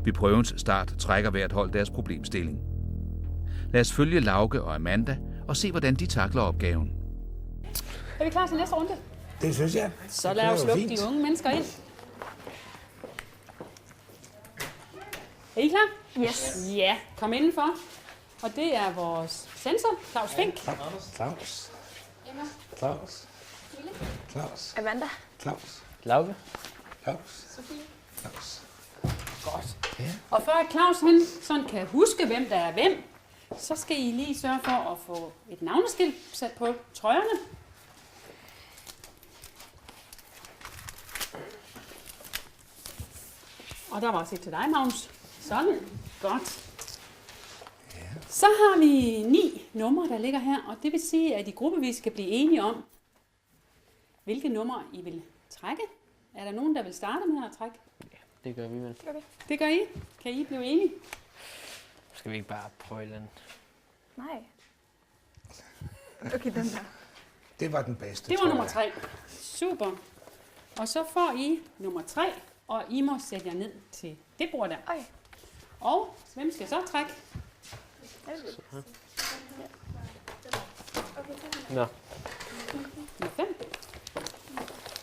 Ved prøvens start trækker hvert hold deres problemstilling. Lad os følge Lauke og Amanda og se, hvordan de takler opgaven. Er vi klar til næste runde? Det synes jeg. Så lad os lukke de unge mennesker ind. Er I klar? Yes. Ja, kom indenfor. Og det er vores sensor, Claus Fink. Claus. Emma. Claus. Mille. Claus. Amanda. Claus. Lauke. Claus. Sofie. Claus. Godt. Ja. Og for at Claus han sådan kan huske, hvem der er hvem, så skal I lige sørge for at få et navneskilt sat på trøjerne. Og der var også et til dig, Magnus. Sådan. Godt. Så har vi 9 numre, der ligger her, og det vil sige, at I gruppevis skal blive enige om, hvilke numre I vil trække. Er der nogen, der vil starte med at trække? Det gør vi vel. Det gør I. Kan I blive enige? Skal vi ikke bare prøve den? Nej. Okay, den der. Det var den bedste, Det var tror nummer jeg. 3. Super. Og så får I nummer 3, og I må sætte jer ned til det bord der. Okay. Og hvem skal så trække? Nå, Nummer 5.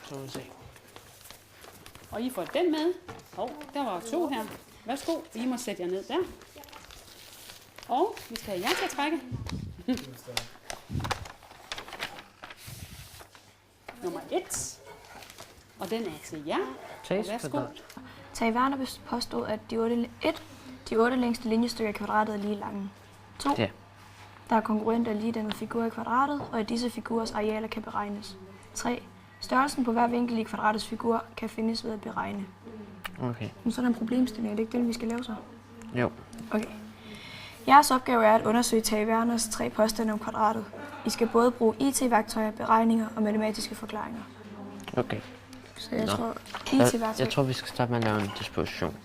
så må vi se. Og I får den med. Der var 2 her. Værsgo, I må sætte jer ned der. Og vi skal have jer til at trække. Nummer 1. Og den er til jer. Tages Værsgo. kvadrat. Tage Werner påstod, at de 8 længste linjestykker i kvadratet er lige lange. 2. Ja. Der er konkurrenter lige den figur i kvadratet, og at disse figurers arealer kan beregnes. 3. Størrelsen på hver vinkel i kvadratets figur kan findes ved at beregne. Okay. Men så er der en problemstilling, er det ikke den, vi skal lave så? Jo. Okay. Jeres opgave er at undersøge Tage Werners 3 påstande om kvadratet. I skal både bruge IT-værktøjer, beregninger og matematiske forklaringer. Okay. Så jeg Nå. tror, Jeg tror, vi skal starte med at lave en disposition.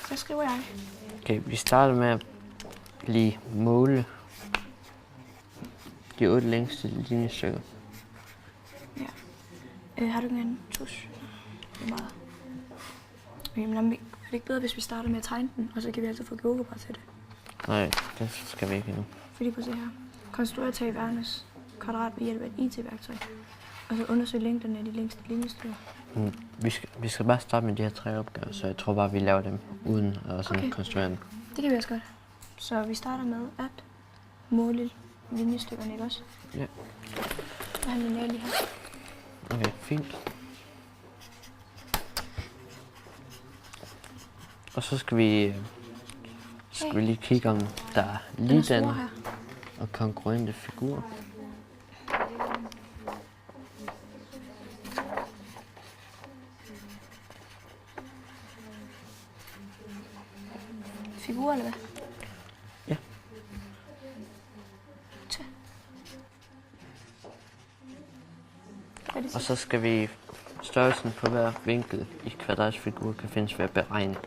Hvad skriver jeg? Okay, vi starter med at lige måle de 8 længste linjestykker. Har du ikke en tusch? Det er meget. Okay, men er det ikke bedre, hvis vi starter med at tegne den, og så kan vi altid få GeoGebra til det? Nej, det skal vi ikke endnu. Fordi på se her. Konstruere Tage Werners kvadrat ved hjælp af et IT-værktøj. Og så undersøge længderne af de længste linjestykker. Vi skal bare starte med de her 3 opgaver, så jeg tror bare, vi laver dem uden at sådan konstruere dem. Det kan vi også godt. Så vi starter med at måle linjestykkerne, ikke også? Ja. Jeg har min lige her. Okay, fint. Og så skal vi lige kigge, om der er ligedanne her. og konkurrente figurer. Figurer eller hvad? Ja. Og så skal vi størrelsen på hver vinkel i kvadratsfigur kan findes ved at beregne.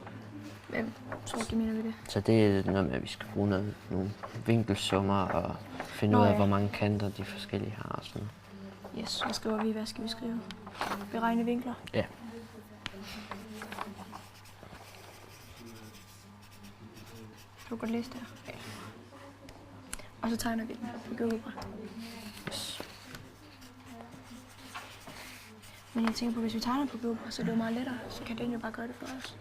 Hvem tror du, mener vi det? Så det er noget med, at vi skal bruge nogle vinkelsummer og finde ud af, hvor mange kanter de forskellige har og sådan. Yes, hvad skriver vi? Hvad skal vi skrive? Beregne vinkler? Ja. Du kan godt læse det her. Og så tegner vi den på GeoGebra. Yes. Men jeg tænker på, hvis vi tegner på GeoGebra, så er det jo meget lettere. Så kan den jo bare gøre det for os.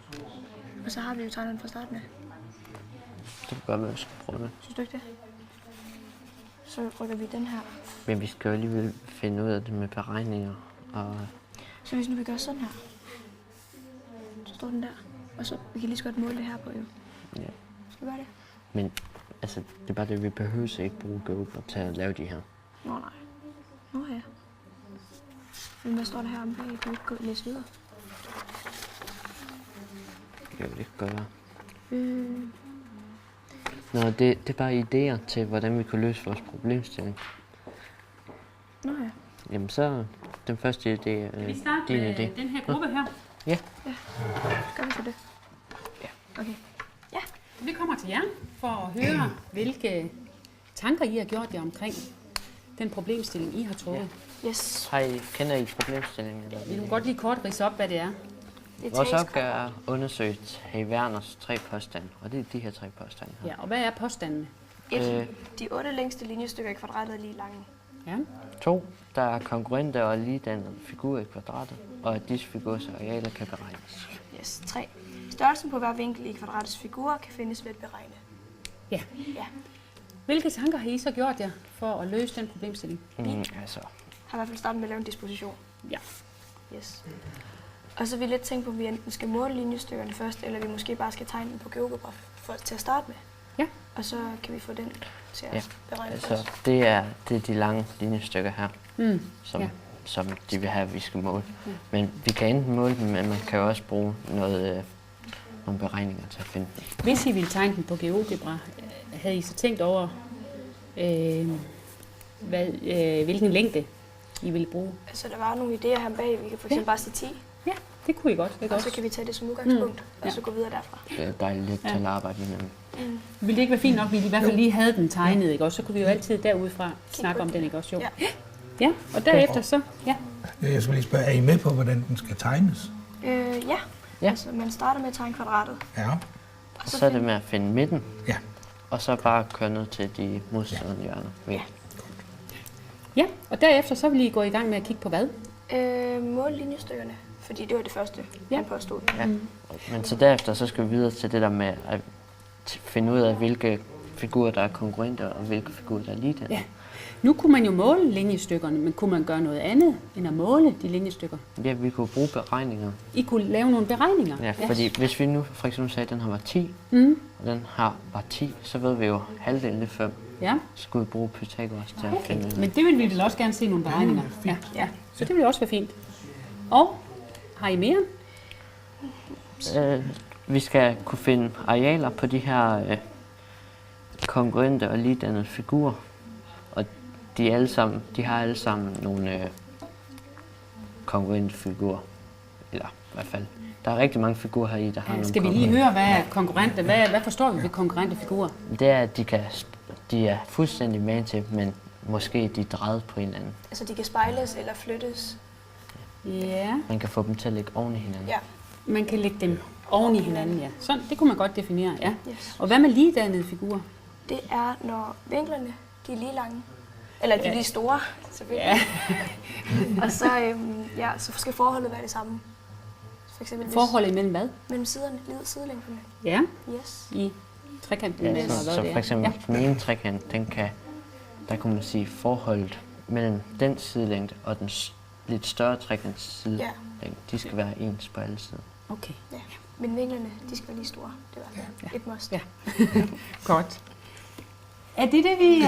Og så har vi jo tegnet den fra starten af. Det kan godt være, at vi skal prøve det. Synes du ikke det? Så rykker vi den her. Men vi skal jo alligevel finde ud af det med beregninger. Og Så hvis nu vi gør sådan her, så står den der. Og så vi kan lige så godt måle det her på jo. ja. Skal vi gøre det? Men altså, det er bare det, vi behøver ikke bruge GeoGebra til at lave de her. Nå nej. Nå ja. Men hvad står der her om bag? Kan vi ikke gå og læse videre? Jeg vil ikke gøre. Nå, det er bare idéer til, hvordan vi kan løse vores problemstilling. Nå ja. Jamen så, den første idé er Kan vi starte din med idé. den her gruppe her? Ja. Gør vi så det? Ja. Okay. Vi kommer til jer for at høre, hvilke tanker I har gjort jer omkring den problemstilling, I har trukket. Yes. Kender I problemstillingen? Eller? Vi kan godt lige kort ridse op, hvad det er. Vores opgave er at undersøge Hey Werners 3 påstande, og det er de her 3 påstande her. Ja, og hvad er påstandene? 1. De 8 længste linjestykker i kvadratet er lige lange. Ja. 2. Der er kongruente og ligedannede figurer i kvadratet, og at disse figurers arealer kan beregnes. Yes. 3. Størrelsen på hver vinkel i kvadratets figurer kan findes ved at beregne. Ja. Ja. Hvilke tanker har I så gjort jer for at løse den problemstilling? Altså, Har i hvert fald startet med at lave en disposition. Ja. Yes. Og så har vi lidt tænkt på, at vi enten skal måle linjestykkerne først, eller vi måske bare skal tegne dem på GeoGebra til at starte med. Ja. Og så kan vi få den til at ja, beregne altså det er de lange linjestykker her, Ja. som de vil have, at vi skal måle. Men vi kan enten måle dem, men man kan jo også bruge nogle beregninger til at finde dem. Hvis I ville tegne den på GeoGebra, havde I så tænkt over, hvilken længde I ville bruge? Altså, der var nogle idéer her bag. Vi kan for eksempel bare sige 10, Ja, det kunne I godt. Ikke og også? så kan vi tage det som udgangspunkt, og så gå videre derfra. Det er dejligt lidt til at arbejde med dem. Ville det ikke være fint nok, hvis I i hvert fald lige havde den tegnet, ikke også? Så kunne vi jo altid derudfra snakke om den, ikke også? Jo. Ja. Ja, og derefter så, ja. Jeg skulle lige spørge, er I med på, hvordan den skal tegnes? Ja. Ja. Altså, man starter med at tegne kvadratet. Ja. Og så er det med at finde midten, Ja. og så bare køre ned til de modstående hjørner. Ja. Ja, og derefter så vil I gå i gang med at kigge på hvad? Mål linjestykkerne, fordi det var det første, han påstod. Ja. Men så derefter så skal vi videre til det der med at finde ud af, hvilke figurer, der er kongruente, og hvilke figurer, der er ligedannede. Ja. Nu kunne man jo måle linjestykkerne, men kunne man gøre noget andet end at måle de linjestykker? Ja, vi kunne bruge beregninger. I kunne lave nogle beregninger? Ja, fordi hvis vi nu for eksempel sagde, at den her var 10, og den her var 10, så ved vi jo halvdelen er 5. Ja, Så skulle vi bruge Pythagoras til at finde men det vil vi vel også gerne se nogle beregninger. Ja. Så det vil også være fint. Og har I mere? Vi skal kunne finde arealer på de her kongruente og ligedannede figurer. Og de har alle sammen nogle kongruente figurer. Eller i hvert fald, der er rigtig mange figurer her i, der har nogle Skal vi lige høre, hvad er konkurrente? Hvad forstår vi ved konkurrente figurer? Det er, at de er fuldstændig med til, men måske de er drejet på hinanden. Altså, de kan spejles eller flyttes. Ja, Man kan få dem til at ligge oven i hinanden. Ja. man kan lægge dem oven i hinanden, ja. Sådan, det kunne man godt definere, ja. Yes. Og hvad med ligedannede figurer? Det er, når vinklerne de er lige lange. Eller de er lige store, selvfølgelig. Ja. Og så, så skal forholdet være det samme. For eksempel Forholdet imellem hvad? mellem sidelængderne. Ja, Yes. i trekanten Ja, med, eller hvad så det for er. eksempel den ene trekant, der kan man sige forholdet mellem den sidelængde og den lidt større trekants sidelængde, de skal være ens på alle sider. Okay, Ja. Men vinklerne, de skal være lige store. Det var et must. ja. Godt. Er det det, vi...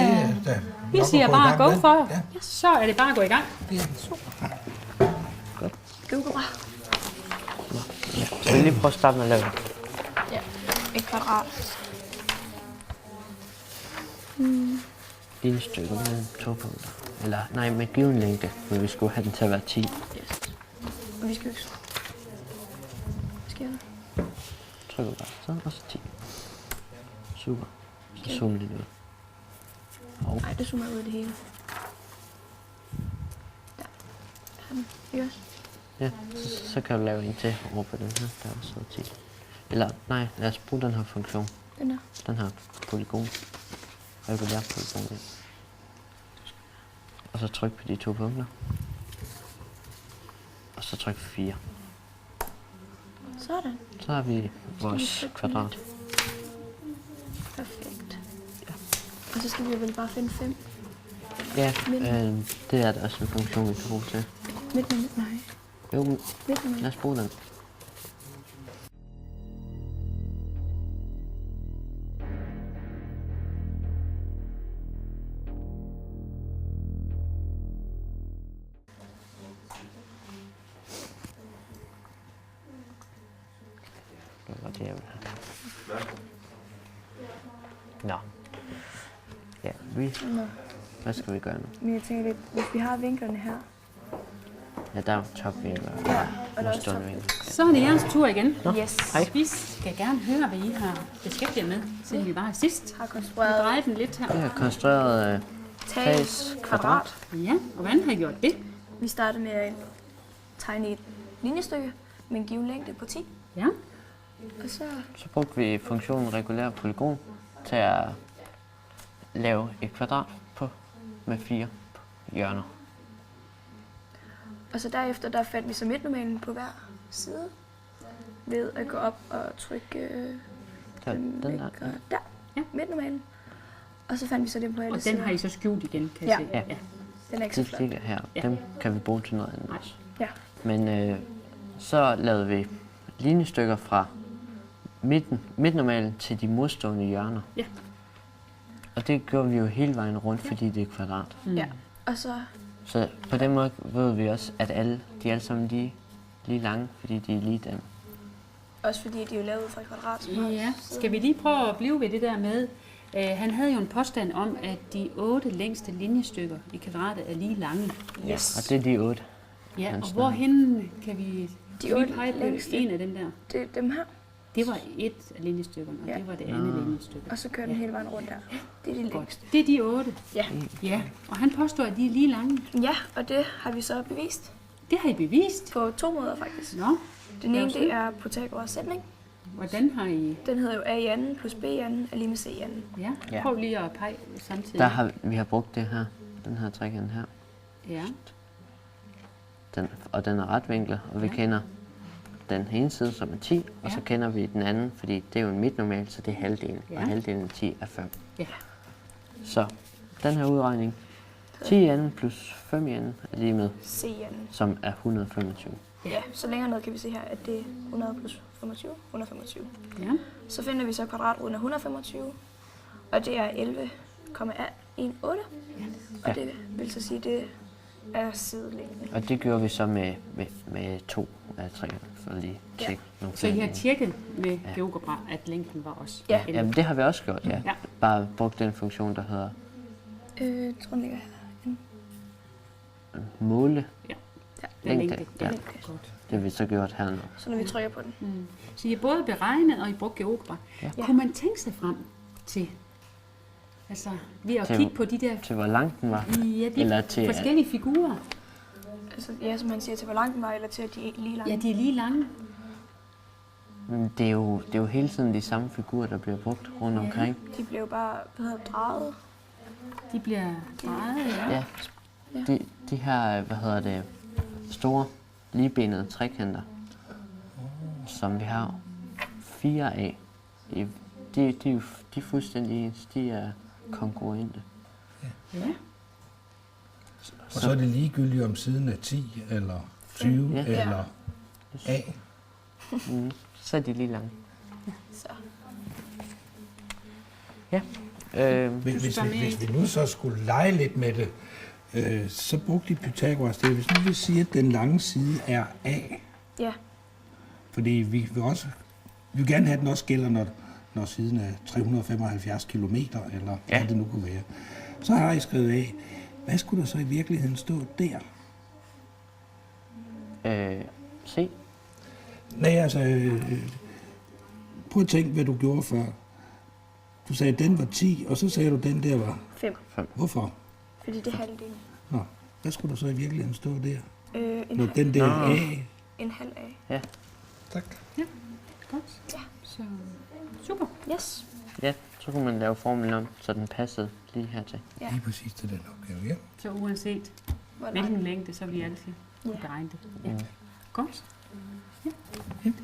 Vi siger gå i bare gang go med. for. Ja. Ja, så er det bare at gå i gang. GeoGebra. Ja. Skal vi lige prøve at starte med at lave det? Ja. Et kvadrat. Linjestykker med 2 punkter. Eller nej, med given længde, men vi skulle have den til at være 10. Yes. Og vi skal jo ikke... Sker der? Trykker bare sådan, og så 10. Super. Så zoom lidt ud. Nej, det zoomer ud af det hele. Der. Ikke også? Ja, så kan du lave en til over på den her, der er så 10. Eller nej, lad os bruge den her funktion. Den der. Den her polygon. Regulær polygon. Ja. Og så tryk på de 2 punkter. Og så tryk 4. Sådan. Så har vi vores kvadrat. Perfekt. Ja. Og så skal vi vel bare finde 5. Ja, det er der også en funktion, vi kan bruge til. Midten, nej. Jo, men Midten, lad os bruge den. Det var det, jeg ville have. Nå. Ja, hvad skal vi gøre nu? Men jeg tænker lidt, hvis vi har vinklerne her. Ja, der er jo topvinkler og og der er også modstående vinkler. Så er det jeres tur igen. Yes. Hej. Vi skal gerne høre, hvad I har beskæftiget med, siden vi var her sidst. Har Vi konstrueret drejer den lidt her. Det er konstrueret tags kvadrat. Ja, og hvordan har I gjort det? Vi startede med at tegne et linjestykke, med en given længde på 10. Ja. Og så, Så brugte vi funktionen regulær polygon til at lave et kvadrat på med 4 hjørner. og så derefter der fandt vi så midtnormalen på hver side ved at gå op og trykke Den der. der. Der. Ja. Midtnormalen. Og så fandt vi så den på alle Og sider. den har I så skjult igen, kan Ja. jeg se. Ja. Den er ikke så De flot. ligger her. Ja. Dem kan vi bruge til noget andet Nej. også. Ja. Men så lavede vi linjestykker fra midtnormalen til de modstående hjørner. Ja. Og det gjorde vi jo hele vejen rundt, fordi det er kvadrat. Ja. Og så, Så på den måde ved vi også, at de er alle sammen lige lange, fordi de er lige dannet. også fordi de er jo lavet ud fra et kvadrat. som har Ja, sider. skal vi lige prøve at blive ved det der med, han havde jo en påstand om, at de 8 længste linjestykker i kvadratet er lige lange. Yes. Og det er de 8. Ja, Han og snakker. hvorhen kan vi De 8 pege på længste. en af dem der? Det er dem her. Det var et af linjestykkerne, og Ja. det var det andet linjestykke. Og så kører den hele vejen rundt der. Det er de Godt. længste. Det er de 8. Ja. Ja, og han påstår, at de er lige lange. Ja, og det har vi så bevist Det har I bevist. på 2 måder faktisk. Nå, Den Lad ene os det er Pythagoras sætning. hvordan har I... Den hedder jo a i anden plus b i anden er lige med c i anden. Ja, Ja. prøv lige at pege samtidig. Der har vi har brugt det her, den her trekant her. Ja, Og den er retvinklet, og vi kender den ene side, som er 10, og så Ja. kender vi den anden, fordi det er jo en midtnormal, så det er halvdelen, Ja. og halvdelen af 10 er 5. ja. Så den her udregning, 10 i anden plus 5 i anden er lige med, C i anden. som er 125. Ja, så længere ned kan vi se her, at det er 100 plus 25, 125. Ja, Så finder vi så kvadratroden af 125, og det er 11,18. Og det vil så sige, at det er sidelængden. Og det gjorde vi så med 2 af 3, for at lige Ja. tjekke nogle så I flere. har tjekket med GeoGebra, at længden var også Ja. 11. Jamen det har vi også gjort, ja. Ja. Bare brugt den funktion, der hedder Jeg tror, den ligger her. måle. Ja, Længde, længde. ja. Ja, godt. Det har vi så gjort her nu. Så når vi trykker på den. Så I har både beregnet, og I brugt GeoGebra. Ja. Kunne man tænke sig frem til, altså ved at Til- kigge på de der Til hvor lang den var. ja, de Eller til- forskellige figurer? Altså, ja, som han siger, til hvor langt den var, eller til at de er lige lange. Ja, de er lige lange. Men det er jo hele tiden de samme figurer, der bliver brugt rundt omkring. De blev bare, drejet. De bliver drejet, ja. Ja. De her, store ligebenede trekanter, som vi har 4 af, de er fuldstændig ens. De er kongruente. Ja. Og så er det ligegyldigt om siden er 10 eller 20 Ja. eller A. Så er de lige lange. Så. Ja. Hvis vi nu så skulle lege lidt med det, så brugte de Pythagoras det. Hvis nu vi siger, at den lange side er A, Ja, fordi vi vil gerne have, at den også gælder, når siden er 375 kilometer, eller hvad det nu kunne være. Så har I skrevet A. Hvad skulle der så i virkeligheden stå der? Se. Nej, altså, prøv at tænke, hvad du gjorde før. Du sagde, at den var 10, og så sagde du, at den der var... 5. Hvorfor? Fordi det er halvdelen. Nå, hvad skulle der så i virkeligheden stå der? En, Når den der A... en halv A. Ja. Tak. Godt. Ja. Så super. Yes. Ja, så kunne man lave formlen om, så den passede lige hertil. Ja. Lige præcis til den opgave, ja. Så uanset Hvor hvilken langt længde, så vil I altid kunne beregne det. Ja. Godt.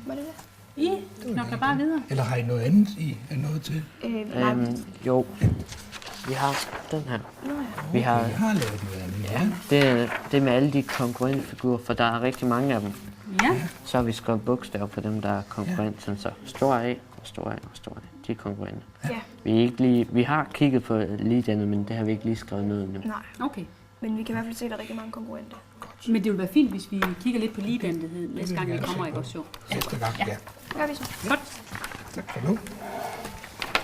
var det der? I knokler bare videre. Eller har I noget andet, I er noget til? Nej. Jo, vi har den her. Nå ja. Vi har, Jeg har lavet noget andet, ja. det med alle de kongruente figurer, for der er rigtig mange af dem. Ja. Så har vi skrevet bogstaver på dem, der er kongruente, sådan så stor A og stor A og stor A. De er kongruente. Ja. Vi har kigget på lige denne, men det har vi ikke lige skrevet ned endnu. Nej. Okay. Men vi kan i hvert fald se, at der er rigtig mange konkurrenter. Men det vil være fint, hvis vi kigger lidt på ligedandigheden næste gang, vi kommer i vores show. Næste gang, ja. Det gør vi så. Godt. Tak for nu.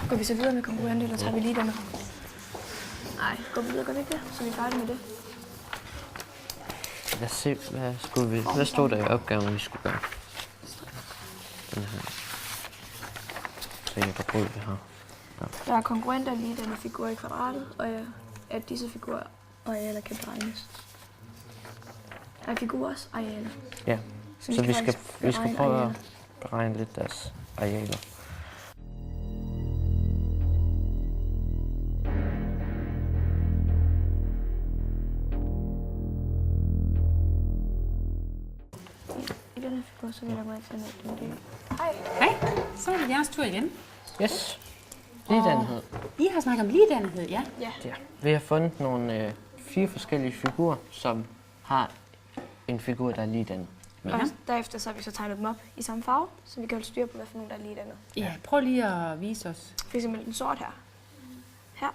Går vi så videre med konkurrenter, eller tager vi lige den? Nej, går vi videre, gør vi ikke det? Så er vi færdige med det. Lad os se, hvad stod der i opgaven, vi skulle gøre? Den her. Så jeg kan bruge det her. Der er konkurrenter lige denne figur i kvadratet, og at disse figurer og arealer kan beregnes. Er figurer også arealer? Ja, Så vi skal beregne prøve at arealer. beregne lidt deres arealer. I den her figur, så vil jeg bare tage noget del. Hej. Hej, så er det jeres tur igen. Yes. Ligedanighed. I har snakket om ligedanighed, ja. Ja. Ja. Vi har fundet nogle 4 forskellige figurer, som har en figur, der er ligedannet. Og derefter så har vi så tegnet dem op i samme farve, så vi kan holde styr på, hvad for nogle der er lige dannet. Ja, prøv lige at vise os. For eksempel den sort her. Her.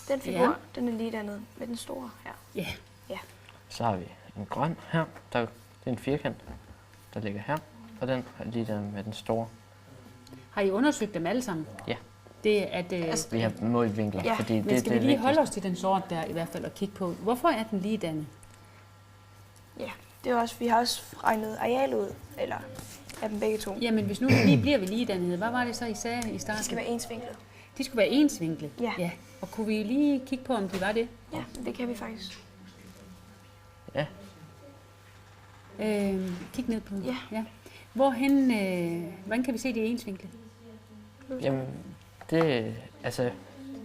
Den figur, Ja. den er lige dannet med den store her. Ja. Så har vi en grøn her. Det er en firkant, der ligger her. Og den er ligedannet med den store. Har I undersøgt dem alle sammen? Ja. Det er at, Vi har målvinkler, Ja, fordi men det skal er vi det lige holde vigtigste. os til den sort der i hvert fald og kigge på, hvorfor er den ligedannet? Ja, det er også, vi har også regnet areal ud, eller af dem begge to. Jamen, hvis nu vi lige bliver ved ligedanighed, hvad var det så, I sagde i starten? Det skal være ensvinklet. De skulle være ensvinklet? Ja. Og kunne vi lige kigge på, om de var det? Ja, det kan vi faktisk. Ja, Kig ned på. Ja. Hvorhen, hvordan kan vi se, de er ensvinklet? jamen, det, altså,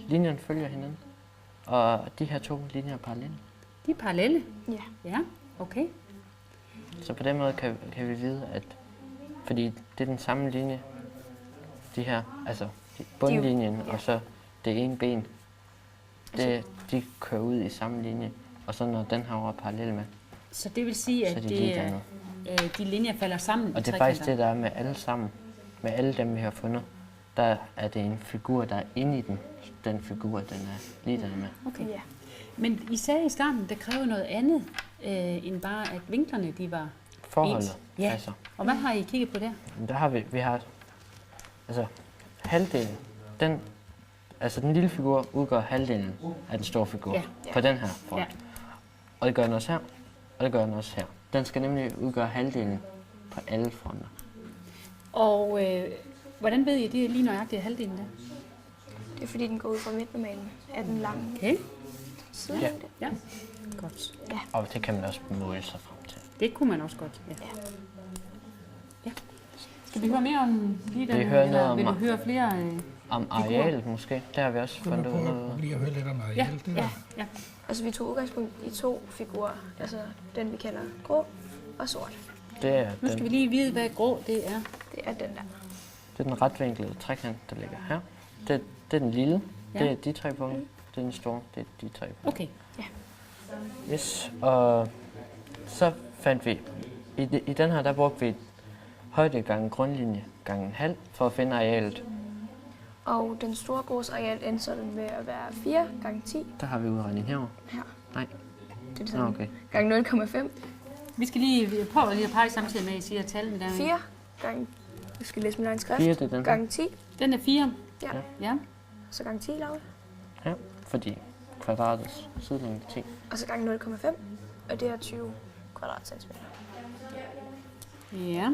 linjerne følger hinanden. Og de her 2 linjer er parallelle. De er parallelle? Ja. Ja, okay. Så på den måde kan vi vide, at fordi det er den samme linje, de her, altså bundlinjen og så det ene ben, de kører ud i samme linje, og så når den her over er parallel med, Så det vil sige, så er at de det ligedannet. de linjer falder sammen Og i det er faktisk trekanter. det, der er med alle sammen, med alle dem, vi har fundet. Der er det en figur, der er inde i den figur, den er ligedannet med. Okay. Ja. Men I sagde i starten, det kræver noget andet, end bare, at vinklerne de var Forholdet, ens. Ja. altså. Og hvad har I kigget på der? Der har vi har, altså halvdelen, den lille figur udgør halvdelen af den store figur Ja. på den her front. Ja. Og det gør den også her, og det gør den også her. Den skal nemlig udgøre halvdelen på alle fronter. Og hvordan ved I, det er lige nøjagtigt halvdelen der? Det er fordi, den går ud fra midtnormalen af den lange Okay. sidelængde. Ja, godt. Og det kan man også måle sig frem til. Det kunne man også godt, ja. Ja. Skal vi høre mere om ligedanighed, Vi hører noget eller om- vil du høre flere? Om arealet måske, der har vi også fundet ud af noget. Lige at høre lidt om areal. Det der. Ja. Altså, vi tog udgangspunkt i 2 figurer. Altså, den vi kalder grå og sort. Det er Nu skal vi den, lige vide, hvad grå det er. Det er den der. det er den retvinklede trekant, der ligger her. Det er den lille, Ja. det er de 3 punkter. Det er den store, det er de 3 punkter. Okay. Yes, og så fandt vi, i den her, der brugte vi højde gange grundlinje gange en halv for at finde arealet. Og den store gårds areal endte sådan med at være 4 gange 10 Der har vi udregning herovre. her. Nej, Det er det nå, samme. okay. Gange 0,5. Vi skal lige prøve lige at pege samtidig med, at I siger tallene der. 4 gange, jeg skal læse min egen skrift, 4, det er den her. gange 10. Den er 4. Ja. Ja. Så gange 10 Laura. Ja, fordi kvadratets sidelængde 10. Og så gange 0,5. Og det er 20 kvadratcentimeter. Ja.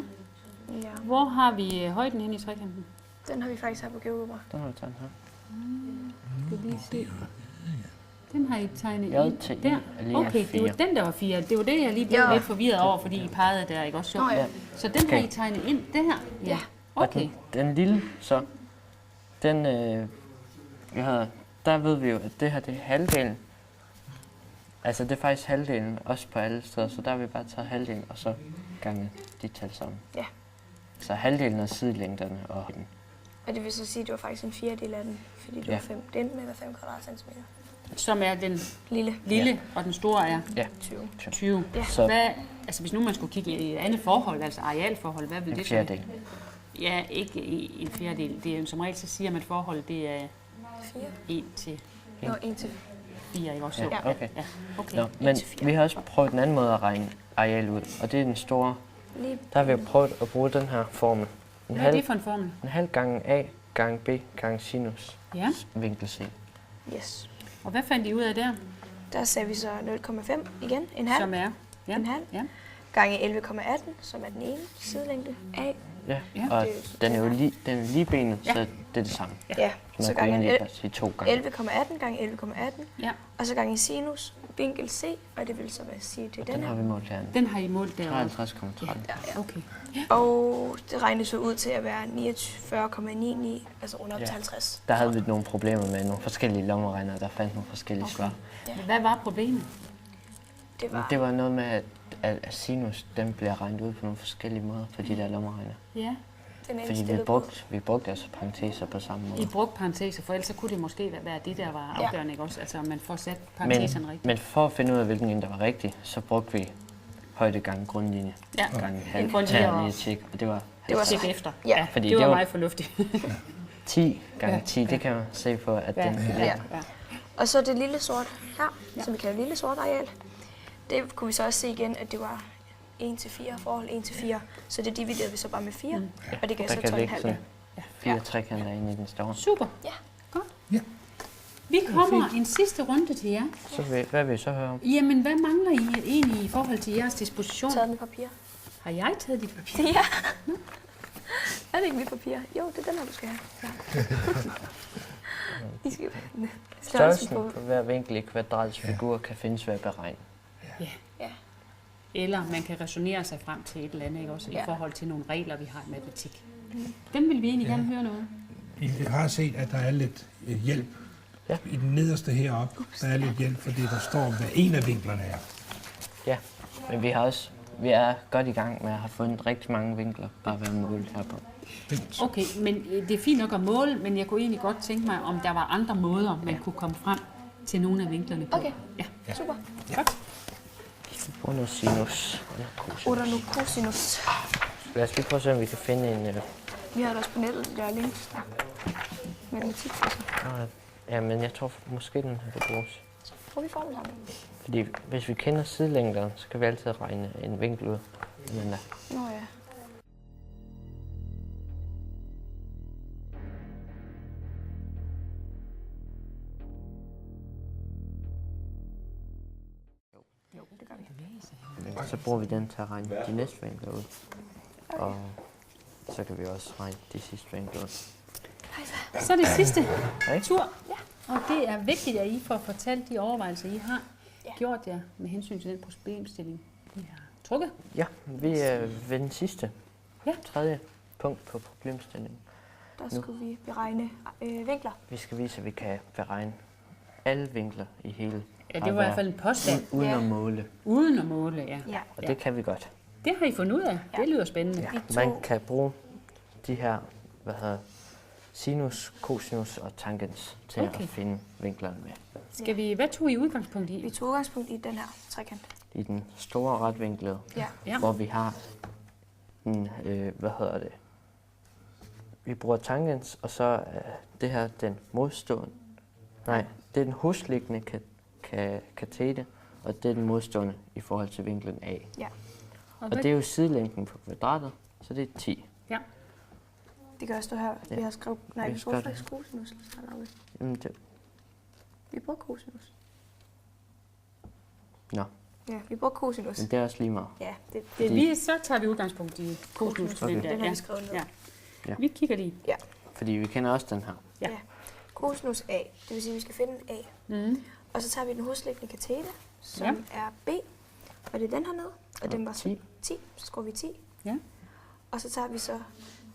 Ja. Hvor har vi højden hen i trekanten? Den har vi faktisk her på GeoGebra. Den har vi taget her. Skal vi lige se. Den har I tegnet ind JTI der. er lige Okay, det var 4. den, der var 4. Det var det, jeg lige blev Ja. lidt forvirret over, fordi I pegede der, ikke også? Nå ja. Så den har Okay. I tegnet ind, det her? Ja. Okay. Og den lille, så, den, der ved vi jo, at det her, det er halvdelen. Altså, det er faktisk halvdelen, også på alle steder, så der har vi bare taget halvdelen, og så gange de tal sammen. Ja. Så halvdelen af sidelængderne og højden. Og det vil så sige, at det var faktisk en 4/4 af den, fordi det Ja. var 5. Den med at være 5 kvadratcentimeter. Som er den Lille. lille, og den store er 20. 20. Ja. Så Hvad, altså hvis nu man skulle kigge i et andet forhold, altså arealforhold, hvad vil en det så? fjerdedel. Ja, ikke i en fjerdedel. Det er jo som regel, så siger man, at forholdet det er 4. 1 til Nå, 1 til 4, ikke også? Ja, okay. Ja, okay. Nå, men vi har også prøvet en anden måde at regne areal ud, og det er den store. lige. Der har vi prøvet at bruge den her formel. En Hvad er det halv, for en formel? en halv gange A gange B gange sinus Ja, vinkel C. Yes. og hvad fandt I ud af der? Der sagde vi så 0,5 igen. En halv. Som er? Ja. En halv. Ja. Gange 11,18, som er den ene sidelængde. A. Ja, Ja. og Det er jo- den er jo lige benet, Ja. så det er det samme. Ja. Så Så man kunne gange egentlig bare sige 2 gange. 11,18 gange 11,18. Ja. Og så gange sinus B. vinkel C, og det vil så være sige til den Den har her. vi målt herinde. Den har I målt deroppe. 53,13. Okay. Og det regnes så ud til at være 49,99, altså rundt op til 50. Der havde vi nogle problemer med nogle forskellige lommeregnere, der fandt nogle forskellige svar. Men hvad var problemet? Det var Det var noget med, at sinus, den bliver regnet ud på nogle forskellige måder på de der lommeregner. Ja. den ene Fordi stillet på. vi brugte altså parenteser på samme måde. I brugte parenteser, for ellers så kunne det måske være det, der var Ja. afgørende, ikke også? Altså, om man får sat parenteserne rigtigt. Men for at finde ud af, hvilken en der var rigtig, så brugte vi højde gange grundlinje Ja. gange halv grundlinje tær og- lige tjek, og det var Det var Tjek så. efter. Ja. fordi det var det var- meget fornuftigt. 10 gange Ja. 10, det kan man se på, at den Ja. ja. Og så det lille sort her, som vi kalder lille sort areal. Det kunne vi så også se igen, at det var 1-4 forhold 1-4. Så det dividerede vi så bare med 4, og det gav der så kan ligge 12,5. sådan 4 trekanter inde i den store. Super. Ja. Godt. Ja. Vi kommer en sidste runde til jer. Så hvad vil I så høre om? Jamen, hvad mangler I egentlig i forhold til jeres disposition? Taget med papir. Har jeg taget dit papir? Ja. Er det ikke mit papir? Jo, det er den her, du skal have. Ja. I skal Størrelsen på hver vinkel i kvadratisk figur kan findes ved at beregne. Ja. Ja. Eller man kan resonere sig frem til et eller andet, ikke også? I Ja. forhold til nogle regler, vi har i matematik. Dem vil vi egentlig gerne høre noget. I har set, at der er lidt hjælp Ja. i den nederste heroppe. Der er lidt hjælp, fordi der står, hvad en af vinklerne er. Ja, men vi er godt i gang med at have fundet rigtig mange vinkler, bare ved at måle her på. Okay, men det er fint nok at måle, men jeg kunne egentlig godt tænke mig, om der var andre måder, man kunne komme frem til nogle af vinklerne på. Okay. Ja, Super. godt. Under sinus. Under cosinus. Oder nu cosinus. Lad os lige prøve at se, om vi kan finde en... Vi har det også på nettet, der er links der. Matematik. Ja, men jeg tror måske den her kan bruges. Prøv vi får det sammen. Fordi hvis vi kender sidelængderne, så kan vi altid regne en vinkel ud. Men, Nå ja. Jo, det gør vi. så bruger vi den til at regne de næste vinkler ud. Og så kan vi også regne de sidste vinkler ud. Så er det sidste Hej. tur. Og det er vigtigt, at I får fortalt de overvejelser, I har Ja. gjort jer med hensyn til den problemstilling, I har trukket. Ja, vi er ved den sidste. Ja. Tredje punkt på problemstillingen. Der skulle vi beregne vinkler. Vi skal vise, at vi kan beregne alle vinkler i hele. Ja, det var i hvert fald en påstand. Uden Ja. at måle. Uden at måle, ja. Ja. Og det kan vi godt. Det har I fundet ud af. Det lyder spændende. Ja. Vi Man tog- kan bruge de her, sinus, cosinus og tangens til Okay. at finde vinklerne med. Skal vi, hvad tog I udgangspunkt i? Vi tog udgangspunkt i den her trekant. I den store retvinklede, Ja. Ja. hvor vi har en, vi bruger tangens, og så er det her den modstående. Nej, det er den husliggende katete, og det er den modstående i forhold til vinklen A. Ja. Og det er jo sidelængden på kvadratet, så det er 10. Ja. Det kan også stå her. Vi har skrevet... Nej, Vi vi skal bruger det. faktisk cosinus. Jamen, det, Vi bruger cosinus. nå, Ja, vi bruger cosinus. men det er også lige meget. Ja, det Så tager vi udgangspunkt i cosinus. Okay. Den der. Den har Ja. vi skrevet ned. Ja. Ja. Vi kigger lige. Fordi vi kender også den her. Ja. Cosinus A. Det vil sige, at vi skal finde en A. Mm. Og så tager vi den husliggende katete, som er B. Og det er den her ned. Og den var så 10. Så skruer vi 10. Ja. Og så tager vi så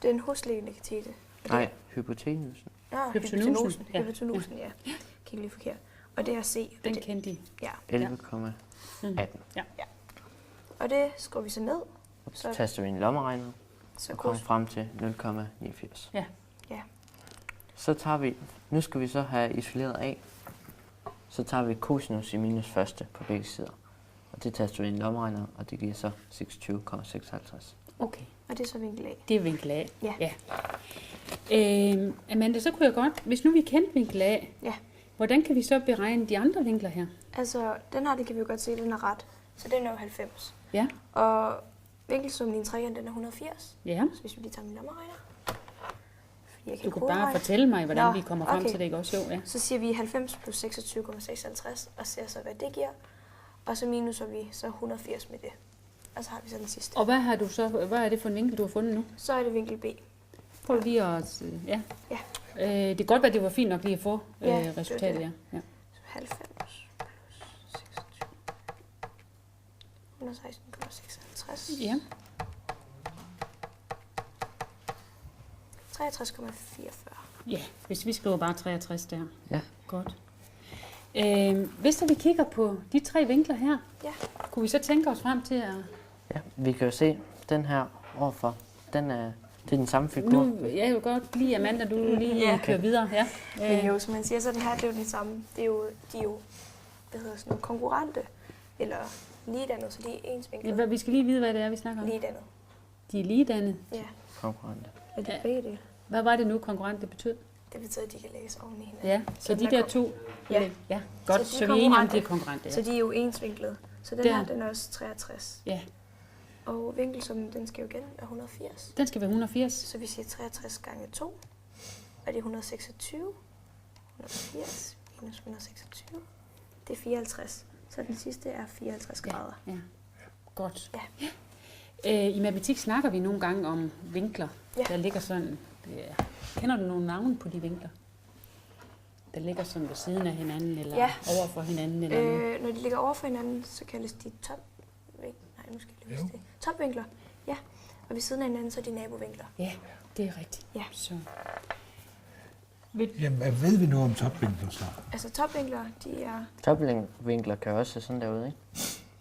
den husliggende katete. Og Nej, hypotenusen. Nå, Hypotenusen. Ja. Hypotenusen, ja. Kig lige forkert. Og det er C. Og Den det, kendte I. ja. 11,18. Og det skruer vi så ned. Så taster vi en lommeregner Så og kommer cosinus. frem til 0,89. Ja. Ja. Så tager vi, nu skal vi så have isoleret A. Så tager vi cosinus i minus første på begge sider. Og det taster vi i en lommeregner, og det giver så 26,56. Okay. Og det er så vinkel A. Det er vinkel A. Ja. Amanda, så kunne jeg godt, hvis nu vi kendte vinkel A, Ja. hvordan kan vi så beregne de andre vinkler her? Altså, den her, det kan vi jo godt se, den er ret. Så den er jo 90. Ja. Og vinkelsummen i en trekant, den er 180. Ja. Så hvis vi lige tager min lommeregner. Fordi jeg kan Du kan koderegne. bare fortælle mig, hvordan Nå, vi kommer frem okay. til det, ikke også? Jo, ja. Så siger vi 90 plus 26,56, og ser så, hvad det giver. Og så minuser vi så 180 med det. Og så har vi så den sidste. Og hvad er det for en vinkel, du har fundet nu? Så er det vinkel B. Prøv lige at... Ja. Ja. Det kan godt være, det var fint nok lige at få Ja, det var resultatet, det. ja. Ja. Så 90 plus 26. 116,56. Ja. 63,44. Ja, hvis vi skriver bare 63 der. Ja. Godt. Hvis vi kigger på de 3 vinkler her, Ja. kunne vi så tænke os frem til at... Ja, vi kan jo se den her overfor. Det er den samme figur. Nu, jeg vil godt lide, Amanda, du lige kører videre. Ja. Men jo, som man siger, så den her, det er jo den samme. Det er jo, de er jo, hvad hedder sådan noget, konkurrente, eller ligedannet, så de er ensvinklet. Ja, vi skal lige vide, hvad det er, vi snakker om. Ligedannet. De er ligedannet. Ja. Konkurrente. Er det begge dele? Hvad var det nu, konkurrent det betød? Det betyder, at de kan lægges oven i hinanden. Ja, så de der 2... Ja. Ja, godt. Så Så de vi er enige om, konkurrente. det er konkurrente. Så de er jo ensvinklet. Så den Der. her, den er også 63. Ja, Og vinkelsummen, den skal jo igen være 180. den skal være 180. Så vi siger 63 gange 2, og det er 126. 180 minus 126, det er 54. Så den sidste er 54 grader. Ja, godt. Ja. I matematik snakker vi nogle gange om vinkler, Ja. der ligger sådan... Kender du nogle navne på de vinkler? Der ligger sådan ved siden af hinanden, eller Ja. over for hinanden, eller noget? Når de ligger over for hinanden, så kaldes de topvinkler. Ja, og ved siden af hinanden, så er de nabovinkler. Ja, det er rigtigt. Ja. Så. Jamen, ved vi noget om topvinkler så? Altså topvinkler, de er... Topvinkler kan også se sådan der ud, ikke?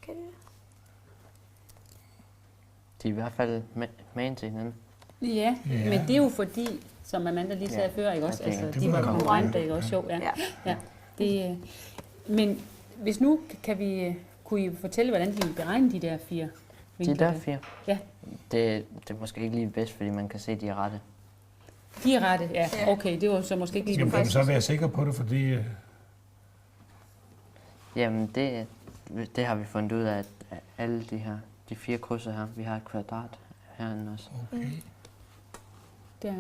Kan det? De er i hvert fald magen til hinanden. Ja, Ja. men det er jo fordi, som Amanda lige sagde før, ikke også? Okay, Altså, det de var var jo konkurrenter, ikke også? Jo, ja. Ja. Ja. Det, men hvis nu kunne I fortælle, hvordan de beregner de der 4 De vinkler? der 4. Ja, Det er måske ikke lige bedst, fordi man kan se, at de er rette. de er rette. Ja, Ja. okay, det var så måske ikke lige Jamen, den kan vi første. så være sikre på det, fordi... Jamen, det har vi fundet ud af, at alle de 4 krydser her, vi har et kvadrat herinde også. Okay. Der.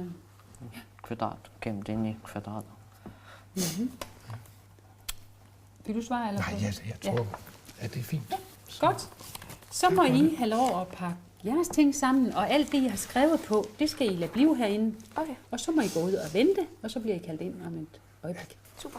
Kvadrat gemt ind i kvadrater. Vil du svare? Eller Nej, jeg tror, at det er fint. Godt. Så må I have lov at pakke jeres ting sammen, og alt det, I har skrevet på, det skal I lade blive herinde. Okay, Og så må I gå ud og vente, og så bliver I kaldt ind om et øjeblik. super.